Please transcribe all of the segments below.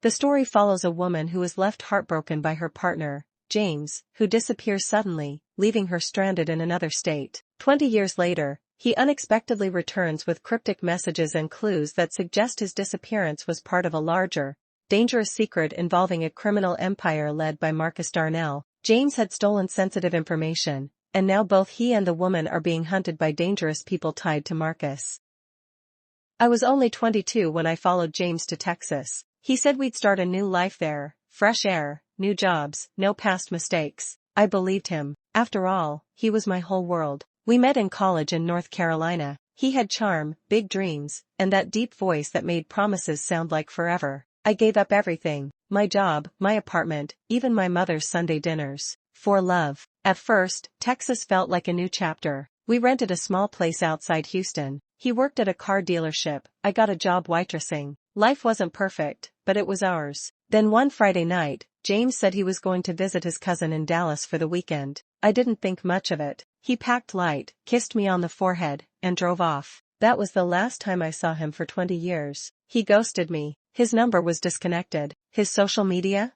The story follows a woman who is left heartbroken by her partner, James, who disappears suddenly, leaving her stranded in another state. 20 years later, he unexpectedly returns with cryptic messages and clues that suggest his disappearance was part of a larger, dangerous secret involving a criminal empire led by Markus Parnell. James had stolen sensitive information, and now both he and the woman are being hunted by dangerous people tied to Markus. I was only 22 when I followed James to Texas. He said we'd start a new life there, fresh air, new jobs, no past mistakes. I believed him. After all, he was my whole world. We met in college in North Carolina. He had charm, big dreams, and that deep voice that made promises sound like forever. I gave up everything, my job, my apartment, even my mother's Sunday dinners, for love. At first, Texas felt like a new chapter. We rented a small place outside Houston. He worked at a car dealership. I got a job waitressing. Life wasn't perfect, but it was ours. Then one Friday night, James said he was going to visit his cousin in Dallas for the weekend. I didn't think much of it. He packed light, kissed me on the forehead, and drove off. That was the last time I saw him for 20 years. He ghosted me. His number was disconnected. His social media?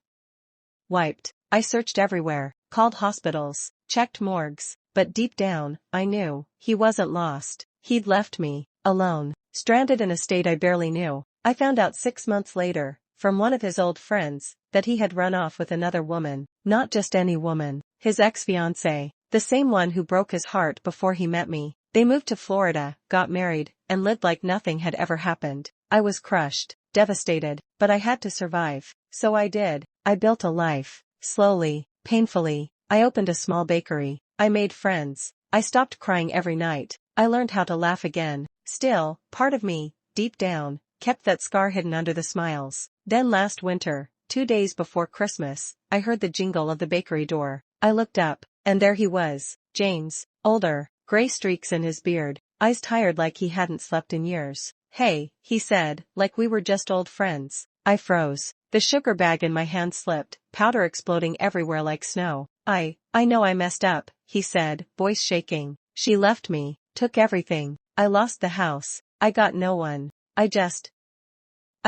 Wiped. I searched everywhere, called hospitals, checked morgues, but deep down, I knew, he wasn't lost. He'd left me, alone, stranded in a state I barely knew. I found out 6 months later, from one of his old friends, that he had run off with another woman. Not just any woman, his ex-fiancée, the same one who broke his heart before he met me. They moved to Florida, got married, and lived like nothing had ever happened. I was crushed, devastated, but I had to survive. So I did. I built a life. Slowly, painfully. I opened a small bakery. I made friends. I stopped crying every night. I learned how to laugh again. Still, part of me, deep down, kept that scar hidden under the smiles. Then last winter, 2 days before Christmas, I heard the jingle of the bakery door. I looked up, and there he was, James, older, gray streaks in his beard, eyes tired like he hadn't slept in years. "Hey," he said, like we were just old friends. I froze. The sugar bag in my hand slipped, powder exploding everywhere like snow. I know I messed up," he said, voice shaking. "She left me, took everything. I lost the house. I got no one. I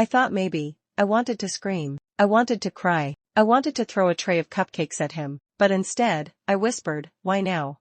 thought maybe." I wanted to scream. I wanted to cry. I wanted to throw a tray of cupcakes at him, but instead, I whispered, "Why now?"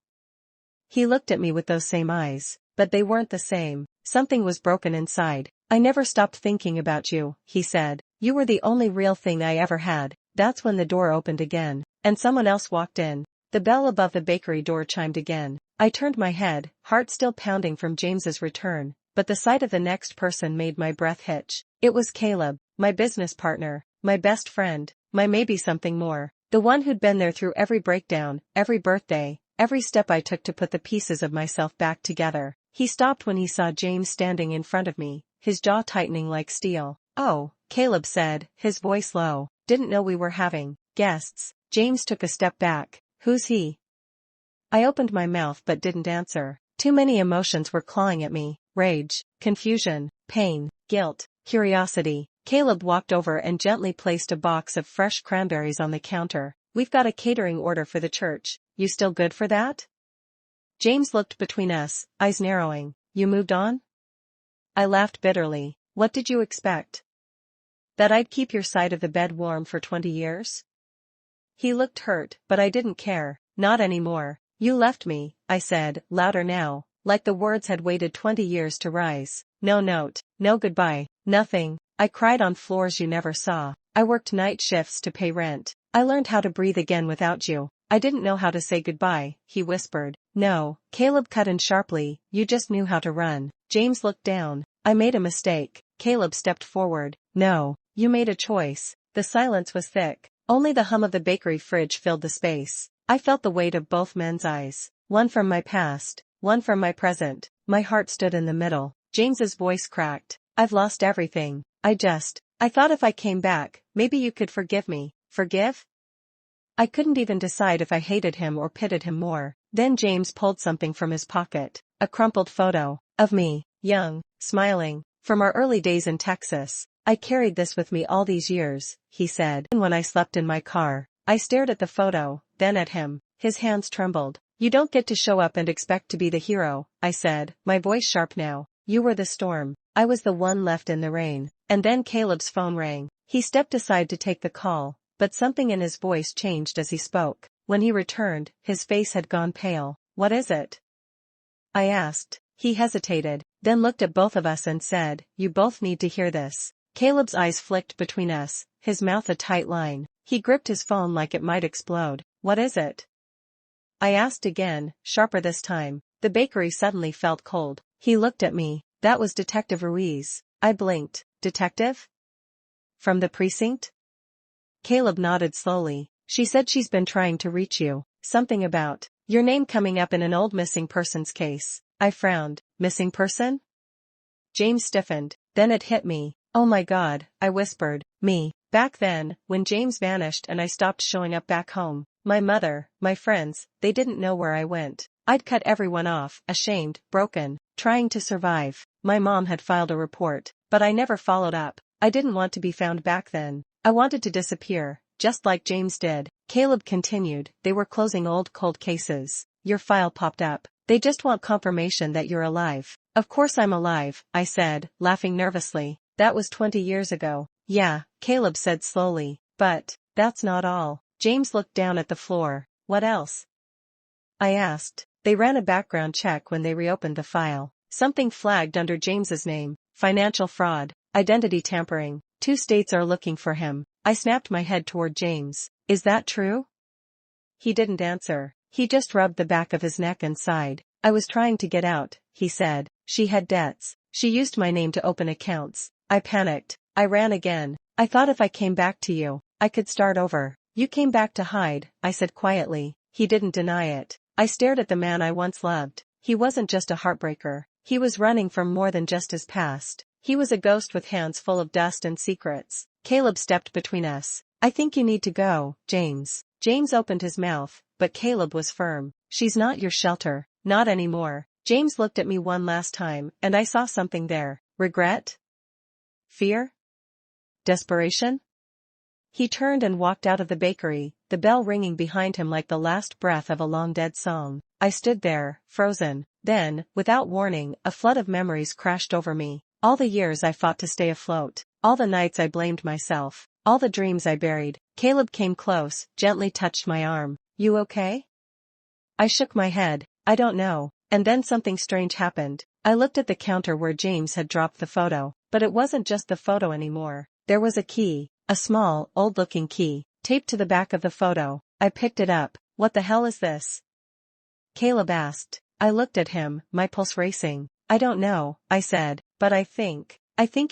He looked at me with those same eyes, but they weren't the same. Something was broken inside. "I never stopped thinking about you," he said. "You were the only real thing I ever had." That's when the door opened again, and someone else walked in. The bell above the bakery door chimed again. I turned my head, heart still pounding from James's return, but the sight of the next person made my breath hitch. It was Caleb, my business partner, my best friend, my maybe something more. The one who'd been there through every breakdown, every birthday, every step I took to put the pieces of myself back together. He stopped when he saw James standing in front of me, his jaw tightening like steel. "Oh," Caleb said, his voice low. "Didn't know we were having guests." James took a step back. "Who's he?" I opened my mouth but didn't answer. Too many emotions were clawing at me. Rage, confusion, pain, guilt, curiosity. Caleb walked over and gently placed a box of fresh cranberries on the counter. "We've got a catering order for the church. You still good for that?" James looked between us, eyes narrowing. "You moved on?" I laughed bitterly. "What did you expect? That I'd keep your side of the bed warm for 20 years? He looked hurt, but I didn't care. "Not anymore. You left me," I said, louder now, like the words had waited 20 years to rise. "No note, no goodbye, nothing." I cried on floors you never saw. I worked night shifts to pay rent. I learned how to breathe again without you. I didn't know how to say goodbye," he whispered. "No," Caleb cut in sharply, "you just knew how to run." James looked down. "I made a mistake." Caleb stepped forward. "No, you made a choice." The silence was thick. Only the hum of the bakery fridge filled the space. I felt the weight of both men's eyes. One from my past, one from my present. My heart stood in the middle. James's voice cracked. "I've lost everything. I thought if I came back, maybe you could forgive me." Forgive? I couldn't even decide if I hated him or pitied him more. Then James pulled something from his pocket. A crumpled photo. Of me, young, smiling, from our early days in Texas. "I carried this with me all these years," he said. "And when I slept in my car." I stared at the photo, then at him. His hands trembled. "You don't get to show up and expect to be the hero," I said, my voice sharp now. "You were the storm. I was the one left in the rain." And then Caleb's phone rang. He stepped aside to take the call, but something in his voice changed as he spoke. When he returned, his face had gone pale. "What is it?" I asked. He hesitated, then looked at both of us and said, "You both need to hear this." Caleb's eyes flicked between us, his mouth a tight line. He gripped his phone like it might explode. "What is it?" I asked again, sharper this time. The bakery suddenly felt cold. He looked at me. "That was Detective Ruiz." I blinked. "Detective? From the precinct?" Caleb nodded slowly. "She said she's been trying to reach you. Something about your name coming up in an old missing persons case." I frowned. "Missing person?" James stiffened. Then it hit me. "Oh my God," I whispered. "Me." Back then, when James vanished and I stopped showing up back home, my mother, my friends, they didn't know where I went. I'd cut everyone off, ashamed, broken, trying to survive. My mom had filed a report, but I never followed up. I didn't want to be found back then. I wanted to disappear, just like James did. Caleb continued. "They were closing old cold cases. Your file popped up. They just want confirmation that you're alive." "Of course I'm alive," I said, laughing nervously. "That was 20 years ago." "Yeah," Caleb said slowly, "but that's not all." James looked down at the floor. "What else?" I asked. "They ran a background check when they reopened the file. Something flagged under James's name. Financial fraud, identity tampering. 2 states are looking for him." I snapped my head toward James. "Is that true?" He didn't answer. He just rubbed the back of his neck and sighed. "I was trying to get out," he said. "She had debts. She used my name to open accounts." I panicked. I ran again. "I thought if I came back to you, I could start over." "You came back to hide," I said quietly. He didn't deny it. I stared at the man I once loved. He wasn't just a heartbreaker. He was running from more than just his past. He was a ghost with hands full of dust and secrets. Caleb stepped between us. "I think you need to go, James." James opened his mouth, but Caleb was firm. "She's not your shelter. Not anymore." James looked at me one last time, and I saw something there. Regret? Fear? Desperation? He turned and walked out of the bakery, the bell ringing behind him like the last breath of a long-dead song. I stood there, frozen. Then, without warning, a flood of memories crashed over me. All the years I fought to stay afloat. All the nights I blamed myself. All the dreams I buried. Caleb came close, gently touched my arm. "You okay?" I shook my head. "I don't know." And then something strange happened. I looked at the counter where James had dropped the photo. But it wasn't just the photo anymore. There was a key. A small, old-looking key, taped to the back of the photo. I picked it up. "What the hell is this?" Caleb asked. I looked at him, my pulse racing. "I don't know," I said, "but I think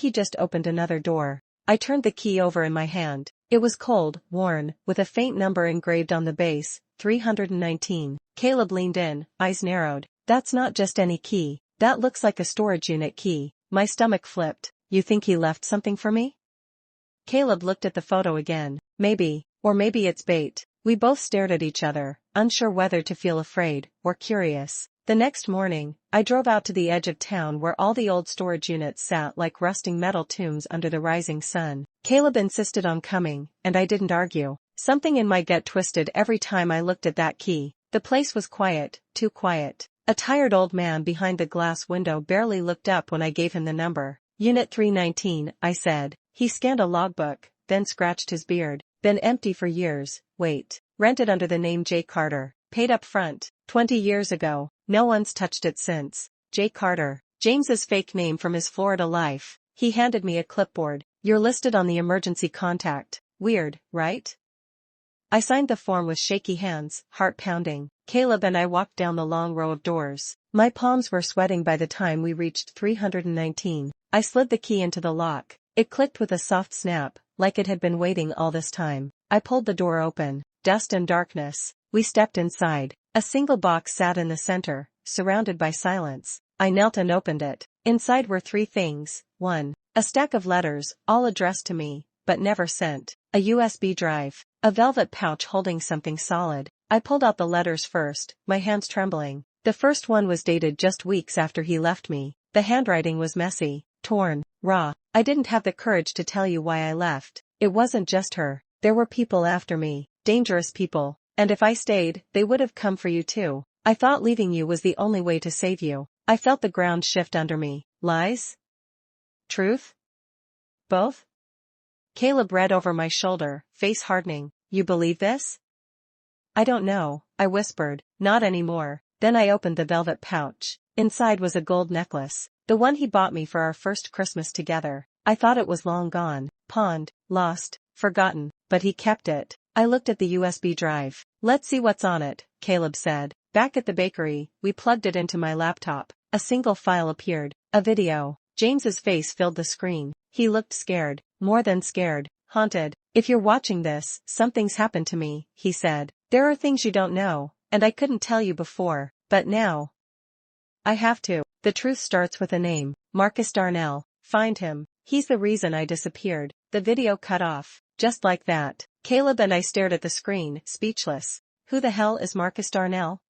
he just opened another door." I turned the key over in my hand. It was cold, worn, with a faint number engraved on the base, 319. Caleb leaned in, eyes narrowed. "That's not just any key. That looks like a storage unit key." My stomach flipped. "You think he left something for me?" Caleb looked at the photo again. "Maybe, or maybe it's bait." We both stared at each other, unsure whether to feel afraid or curious. The next morning, I drove out to the edge of town where all the old storage units sat like rusting metal tombs under the rising sun. Caleb insisted on coming, and I didn't argue. Something in my gut twisted every time I looked at that key. The place was quiet, too quiet. A tired old man behind the glass window barely looked up when I gave him the number. "Unit 319, I said. He scanned a logbook, then scratched his beard. "Been empty for years. Wait. Rented under the name J. Carter. Paid up front. 20 years ago. No one's touched it since." J. Carter. James's fake name from his Florida life. He handed me a clipboard. "You're listed on the emergency contact." Weird, right? I signed the form with shaky hands, heart pounding. Caleb and I walked down the long row of doors. My palms were sweating by the time we reached 319. I slid the key into the lock. It clicked with a soft snap, like it had been waiting all this time. I pulled the door open. Dust and darkness. We stepped inside. A single box sat in the center, surrounded by silence. I knelt and opened it. Inside were 3 things. 1. A stack of letters, all addressed to me, but never sent. A USB drive. A velvet pouch holding something solid. I pulled out the letters first, my hands trembling. The first one was dated just weeks after he left me. The handwriting was messy, torn, raw. "I didn't have the courage to tell you why I left. It wasn't just her. There were people after me. Dangerous people. And if I stayed, they would have come for you too. I thought leaving you was the only way to save you." I felt the ground shift under me. Lies? Truth? Both? Caleb read over my shoulder, face hardening. You believe this? I don't know, I whispered. Not anymore. Then I opened the velvet pouch. Inside was a gold necklace. The one he bought me for our first Christmas together. I thought it was long gone, pawned, lost, forgotten, but he kept it. I looked at the USB drive. Let's see what's on it, Caleb said. Back at the bakery, we plugged it into my laptop. A single file appeared. A video. James's face filled the screen. He looked scared. More than scared. Haunted. If you're watching this, something's happened to me, he said. There are things you don't know, and I couldn't tell you before, but now I have to. The truth starts with a name. Markus Parnell. Find him. He's the reason I disappeared. The video cut off. Just like that. Caleb and I stared at the screen, speechless. Who the hell is Markus Parnell?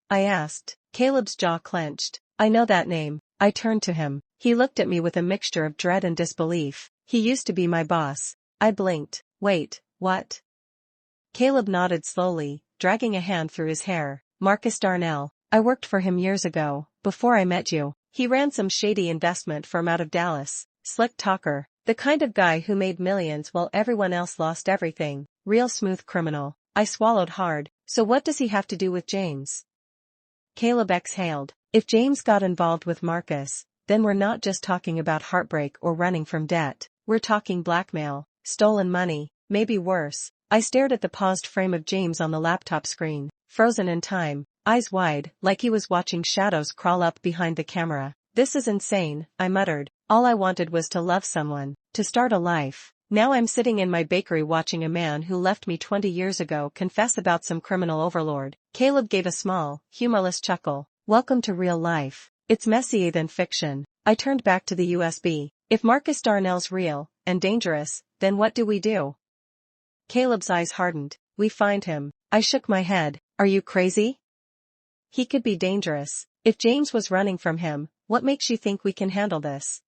I asked. Caleb's jaw clenched. I know that name. I turned to him. He looked at me with a mixture of dread and disbelief. He used to be my boss. I blinked. Wait, what? Caleb nodded slowly, dragging a hand through his hair. Markus Parnell. I worked for him years ago, before I met you. He ran some shady investment firm out of Dallas. Slick talker. The kind of guy who made millions while everyone else lost everything. Real smooth criminal. I swallowed hard. So what does he have to do with James? Caleb exhaled. If James got involved with Markus, then we're not just talking about heartbreak or running from debt. We're talking blackmail, stolen money, maybe worse. I stared at the paused frame of James on the laptop screen, frozen in time, eyes wide, like he was watching shadows crawl up behind the camera. This is insane, I muttered. All I wanted was to love someone, to start a life. Now I'm sitting in my bakery watching a man who left me 20 years ago confess about some criminal overlord. Caleb gave a small, humorless chuckle. Welcome to real life. It's messier than fiction. I turned back to the USB. If Markus Parnell's real, and dangerous, then what do we do? Caleb's eyes hardened. We find him. I shook my head. Are you crazy? He could be dangerous. If James was running from him, what makes you think we can handle this?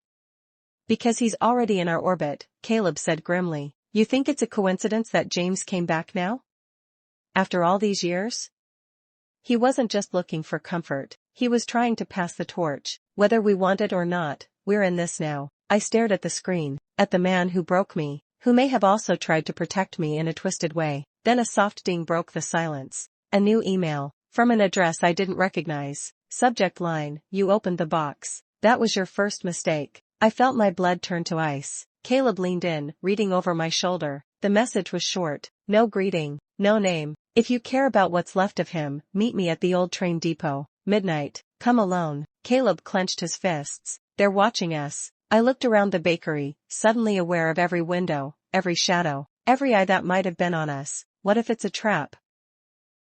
Because he's already in our orbit, Caleb said grimly. You think it's a coincidence that James came back now? After all these years? He wasn't just looking for comfort. He was trying to pass the torch. Whether we want it or not, we're in this now. I stared at the screen, at the man who broke me, who may have also tried to protect me in a twisted way. Then a soft ding broke the silence. A new email, from an address I didn't recognize. Subject line, you opened the box. That was your first mistake. I felt my blood turn to ice. Caleb leaned in, reading over my shoulder. The message was short. No greeting, no name. If you care about what's left of him, meet me at the old train depot. Midnight. Come alone. Caleb clenched his fists. They're watching us. I looked around the bakery, suddenly aware of every window, every shadow, every eye that might have been on us. What if it's a trap?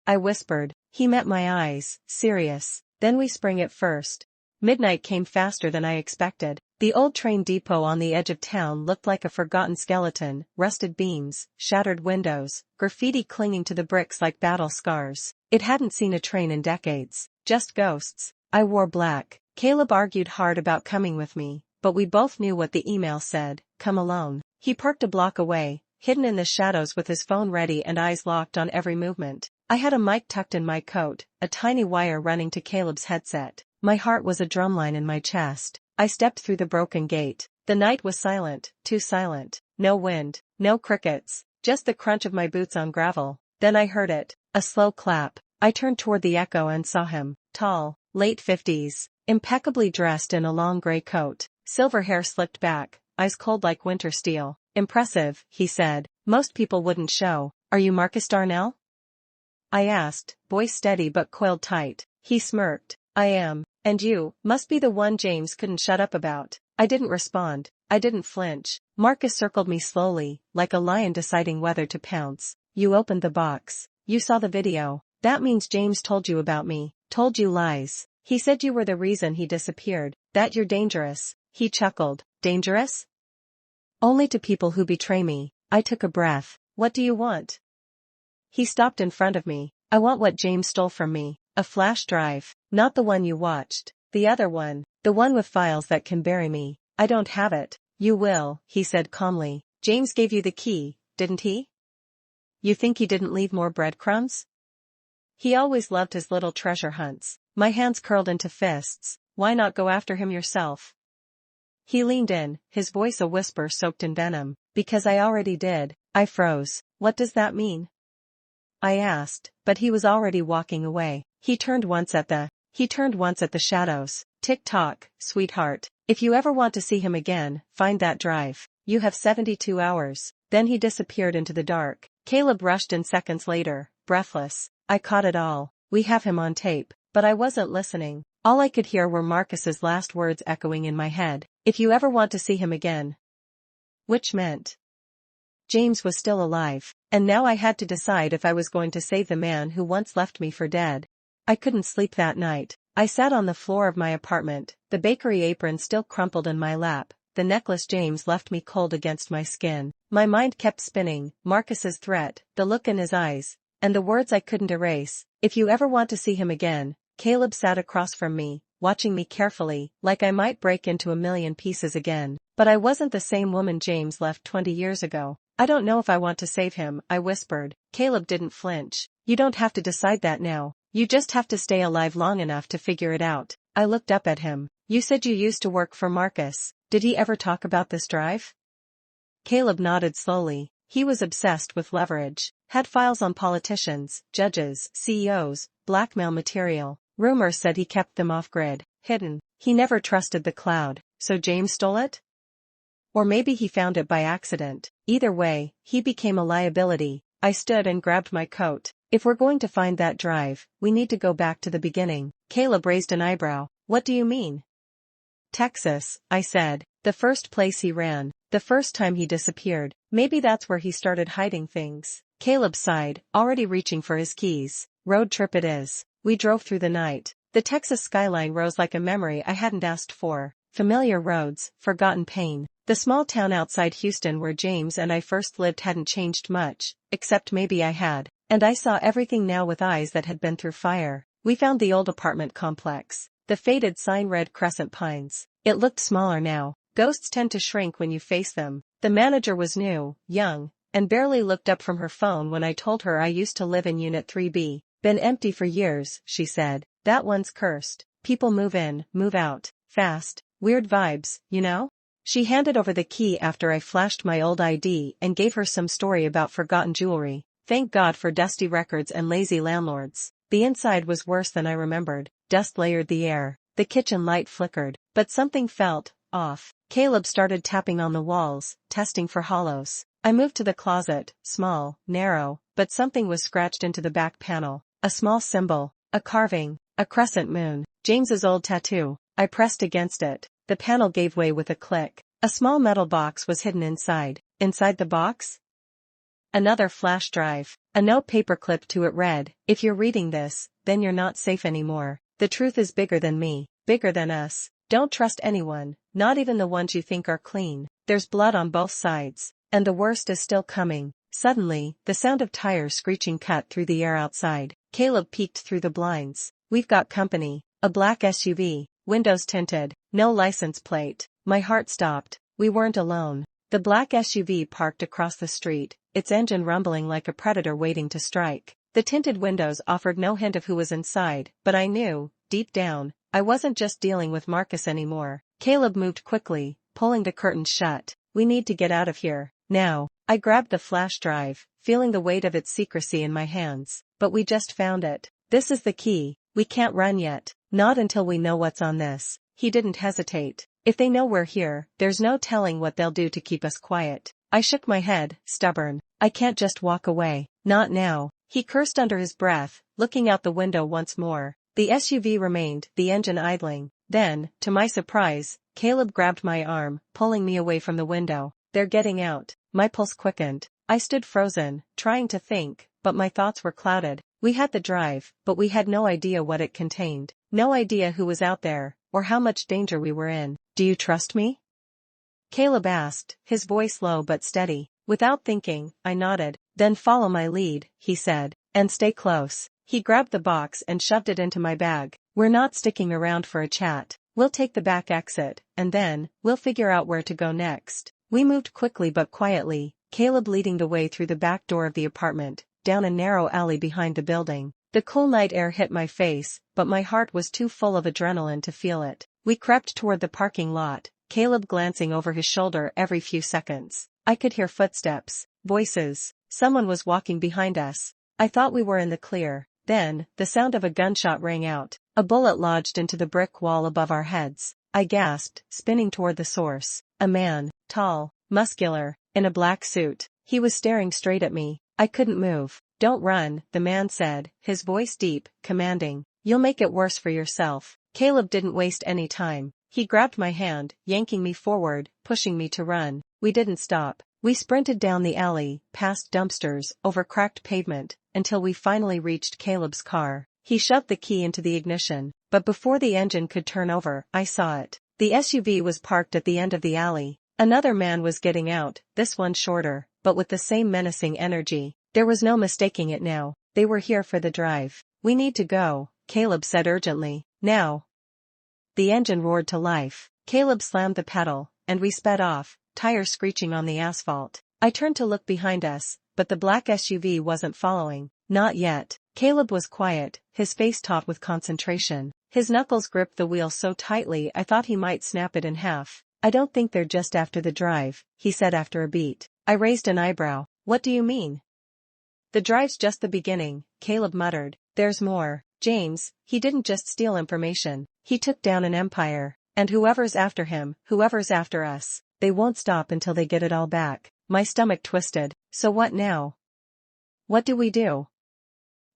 I whispered. He met my eyes, serious. Then we sprang it first. Midnight came faster than I expected. The old train depot on the edge of town looked like a forgotten skeleton, rusted beams, shattered windows, graffiti clinging to the bricks like battle scars. It hadn't seen a train in decades, just ghosts. I wore black. Caleb argued hard about coming with me, but we both knew what the email said, come alone. He parked a block away, hidden in the shadows with his phone ready and eyes locked on every movement. I had a mic tucked in my coat, a tiny wire running to Caleb's headset. My heart was a drumline in my chest. I stepped through the broken gate. The night was silent, too silent. No wind, no crickets, just the crunch of my boots on gravel. Then I heard it, a slow clap. I turned toward the echo and saw him, tall, late 50s, impeccably dressed in a long gray coat, silver hair slicked back, eyes cold like winter steel. Impressive, he said. Most people wouldn't show. Are you Markus Parnell? I asked, voice steady but coiled tight. He smirked. I am. And you must be the one James couldn't shut up about. I didn't respond. I didn't flinch. Markus circled me slowly, like a lion deciding whether to pounce. You opened the box. You saw the video. That means James told you about me, told you lies. He said you were the reason he disappeared, that you're dangerous. He chuckled. Dangerous? Only to people who betray me. I took a breath. What do you want? He stopped in front of me. I want what James stole from me. A flash drive. Not the one you watched. The other one. The one with files that can bury me. I don't have it. You will, he said calmly. James gave you the key, didn't he? You think he didn't leave more breadcrumbs? He always loved his little treasure hunts. My hands curled into fists. Why not go after him yourself? He leaned in, his voice a whisper soaked in venom. Because I already did. I froze. What does that mean? I asked, but he was already walking away. He turned once at the shadows. Tick-tock, sweetheart. If you ever want to see him again, find that drive. You have 72 hours. Then he disappeared into the dark. Caleb rushed in seconds later, breathless. I caught it all. We have him on tape. But I wasn't listening. All I could hear were Markus's last words echoing in my head. If you ever want to see him again. Which meant James was still alive, and now I had to decide if I was going to save the man who once left me for dead. I couldn't sleep that night. I sat on the floor of my apartment, the bakery apron still crumpled in my lap, the necklace James left me cold against my skin. My mind kept spinning, Markus's threat, the look in his eyes, and the words I couldn't erase. If you ever want to see him again. Caleb sat across from me, watching me carefully, like I might break into a million pieces again. But I wasn't the same woman James left 20 years ago. I don't know if I want to save him, I whispered. Caleb didn't flinch. You don't have to decide that now. You just have to stay alive long enough to figure it out. I looked up at him. You said you used to work for Markus. Did he ever talk about this drive? Caleb nodded slowly. He was obsessed with leverage. Had files on politicians, judges, CEOs, blackmail material. Rumors said he kept them off-grid, hidden. He never trusted the cloud. So James stole it? Or maybe he found it by accident. Either way, he became a liability. I stood and grabbed my coat. If we're going to find that drive, we need to go back to the beginning. Caleb raised an eyebrow. What do you mean? Texas, I said. The first place he ran. The first time he disappeared. Maybe that's where he started hiding things. Caleb sighed, already reaching for his keys. Road trip it is. We drove through the night. The Texas skyline rose like a memory I hadn't asked for. Familiar roads, forgotten pain. The small town outside Houston where James and I first lived hadn't changed much, except maybe I had. And I saw everything now with eyes that had been through fire. We found the old apartment complex. The faded sign read Crescent Pines. It looked smaller now. Ghosts tend to shrink when you face them. The manager was new, young, and barely looked up from her phone when I told her I used to live in Unit 3B. Been empty for years, she said. That one's cursed. People move in, move out, fast. Weird vibes, you know? She handed over the key after I flashed my old ID and gave her some story about forgotten jewelry. Thank God for dusty records and lazy landlords. The inside was worse than I remembered. Dust layered the air. The kitchen light flickered. But something felt off. Caleb started tapping on the walls, testing for hollows. I moved to the closet, small, narrow, but something was scratched into the back panel. A small symbol, a carving, a crescent moon. James's old tattoo. I pressed against it. The panel gave way with a click. A small metal box was hidden inside. Inside the box? Another flash drive. A note paperclip to it read, if you're reading this, then you're not safe anymore. The truth is bigger than me, bigger than us. Don't trust anyone, not even the ones you think are clean. There's blood on both sides. And the worst is still coming. Suddenly, the sound of tires screeching cut through the air outside. Caleb peeked through the blinds. We've got company. A black SUV, windows tinted, no license plate. My heart stopped. We weren't alone. The black SUV parked across the street, its engine rumbling like a predator waiting to strike. The tinted windows offered no hint of who was inside, but I knew, deep down, I wasn't just dealing with Markus anymore. Caleb moved quickly, pulling the curtains shut. We need to get out of here. Now. I grabbed the flash drive, feeling the weight of its secrecy in my hands. But we just found it. This is the key. We can't run yet. Not until we know what's on this. He didn't hesitate. If they know we're here, there's no telling what they'll do to keep us quiet. I shook my head, stubborn. I can't just walk away. Not now. He cursed under his breath, looking out the window once more. The SUV remained, the engine idling. Then, to my surprise, Caleb grabbed my arm, pulling me away from the window. They're getting out. My pulse quickened. I stood frozen, trying to think, but my thoughts were clouded. We had the drive, but we had no idea what it contained. No idea who was out there, or how much danger we were in. Do you trust me? Caleb asked, his voice low but steady. Without thinking, I nodded. Then follow my lead, he said, and stay close. He grabbed the box and shoved it into my bag. We're not sticking around for a chat. We'll take the back exit, and then, we'll figure out where to go next. We moved quickly but quietly, Caleb leading the way through the back door of the apartment, down a narrow alley behind the building. The cool night air hit my face, but my heart was too full of adrenaline to feel it. We crept toward the parking lot, Caleb glancing over his shoulder every few seconds. I could hear footsteps, voices. Someone was walking behind us. I thought we were in the clear. Then, the sound of a gunshot rang out. A bullet lodged into the brick wall above our heads. I gasped, spinning toward the source. A man, tall, muscular, in a black suit. He was staring straight at me. I couldn't move. "Don't run," the man said, his voice deep, commanding. "You'll make it worse for yourself." Caleb didn't waste any time. He grabbed my hand, yanking me forward, pushing me to run. We didn't stop. We sprinted down the alley, past dumpsters, over cracked pavement, until we finally reached Caleb's car. He shoved the key into the ignition, but before the engine could turn over, I saw it. The SUV was parked at the end of the alley. Another man was getting out, this one shorter, but with the same menacing energy. There was no mistaking it now. They were here for the drive. "We need to go," Caleb said urgently. "Now." The engine roared to life. Caleb slammed the pedal, and we sped off, tires screeching on the asphalt. I turned to look behind us, but the black SUV wasn't following. Not yet. Caleb was quiet, his face taut with concentration. His knuckles gripped the wheel so tightly I thought he might snap it in half. "I don't think they're just after the drive," he said after a beat. I raised an eyebrow. "What do you mean?" "The drive's just the beginning," Caleb muttered. "There's more. James, he didn't just steal information. He took down an empire. And whoever's after him, whoever's after us, they won't stop until they get it all back." My stomach twisted. "So what now? What do we do?"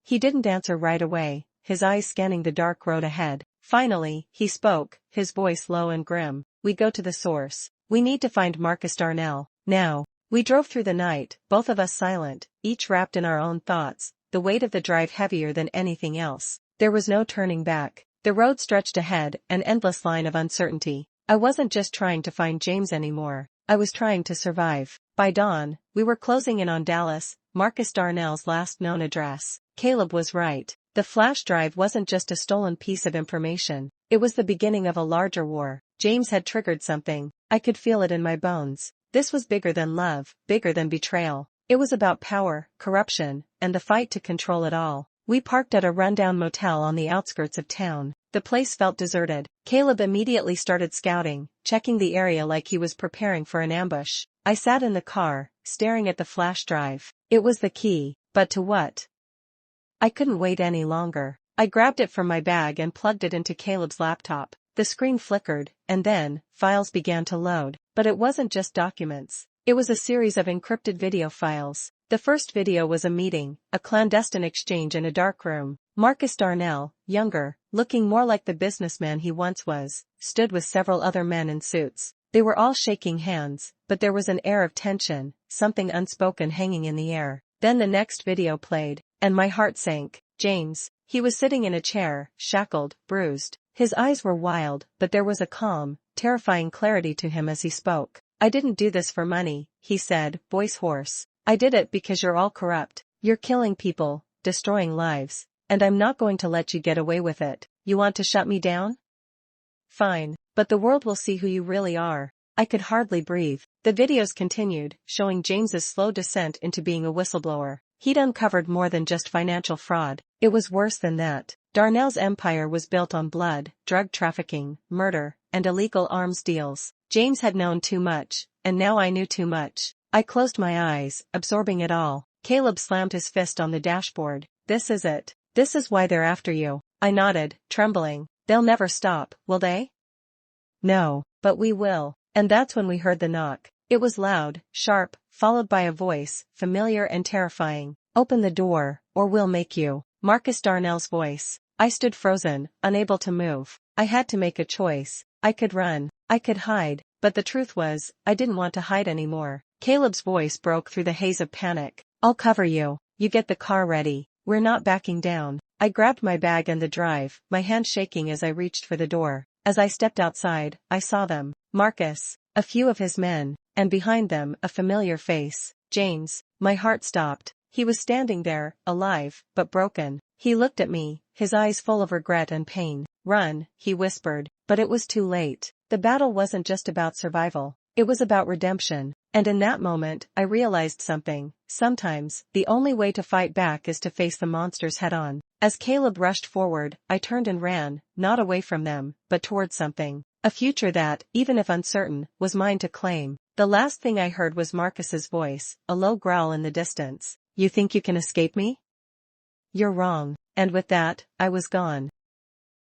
He didn't answer right away, his eyes scanning the dark road ahead. Finally, he spoke, his voice low and grim. "We go to the source. We need to find Markus Parnell. Now." We drove through the night, both of us silent, each wrapped in our own thoughts, the weight of the drive heavier than anything else. There was no turning back. The road stretched ahead, an endless line of uncertainty. I wasn't just trying to find James anymore. I was trying to survive. By dawn, we were closing in on Dallas, Markus Parnell's last known address. Caleb was right. The flash drive wasn't just a stolen piece of information. It was the beginning of a larger war. James had triggered something. I could feel it in my bones. This was bigger than love, bigger than betrayal. It was about power, corruption, and the fight to control it all. We parked at a rundown motel on the outskirts of town. The place felt deserted. Caleb immediately started scouting, checking the area like he was preparing for an ambush. I sat in the car, staring at the flash drive. It was the key, but to what? I couldn't wait any longer. I grabbed it from my bag and plugged it into Caleb's laptop. The screen flickered, and then, files began to load. But it wasn't just documents. It was a series of encrypted video files. The first video was a meeting, a clandestine exchange in a dark room. Markus Parnell, younger, looking more like the businessman he once was, stood with several other men in suits. They were all shaking hands, but there was an air of tension, something unspoken hanging in the air. Then the next video played, and my heart sank. James. He was sitting in a chair, shackled, bruised. His eyes were wild, but there was a calm, terrifying clarity to him as he spoke. "I didn't do this for money," he said, voice hoarse. "I did it because you're all corrupt. You're killing people, destroying lives, and I'm not going to let you get away with it. You want to shut me down? Fine, but the world will see who you really are." I could hardly breathe. The videos continued, showing James's slow descent into being a whistleblower. He'd uncovered more than just financial fraud. It was worse than that. Parnell's empire was built on blood, drug trafficking, murder, and illegal arms deals. James had known too much, and now I knew too much. I closed my eyes, absorbing it all. Caleb slammed his fist on the dashboard. "This is it. This is why they're after you." I nodded, trembling. "They'll never stop, will they?" "No, but we will." And that's when we heard the knock. It was loud, sharp, followed by a voice, familiar and terrifying. "Open the door, or we'll make you." Markus Parnell's voice. I stood frozen, unable to move. I had to make a choice. I could run. I could hide. But the truth was, I didn't want to hide anymore. Caleb's voice broke through the haze of panic. "I'll cover you. You get the car ready. We're not backing down." I grabbed my bag and the drive, my hand shaking as I reached for the door. As I stepped outside, I saw them. Markus, a few of his men, and behind them, a familiar face. James. My heart stopped. He was standing there, alive, but broken. He looked at me, his eyes full of regret and pain. "Run," he whispered, but it was too late. The battle wasn't just about survival. It was about redemption. And in that moment, I realized something. Sometimes, the only way to fight back is to face the monsters head-on. As Caleb rushed forward, I turned and ran, not away from them, but towards something. A future that, even if uncertain, was mine to claim. The last thing I heard was Markus's voice, a low growl in the distance. You think you can escape me? You're wrong. And with that, I was gone.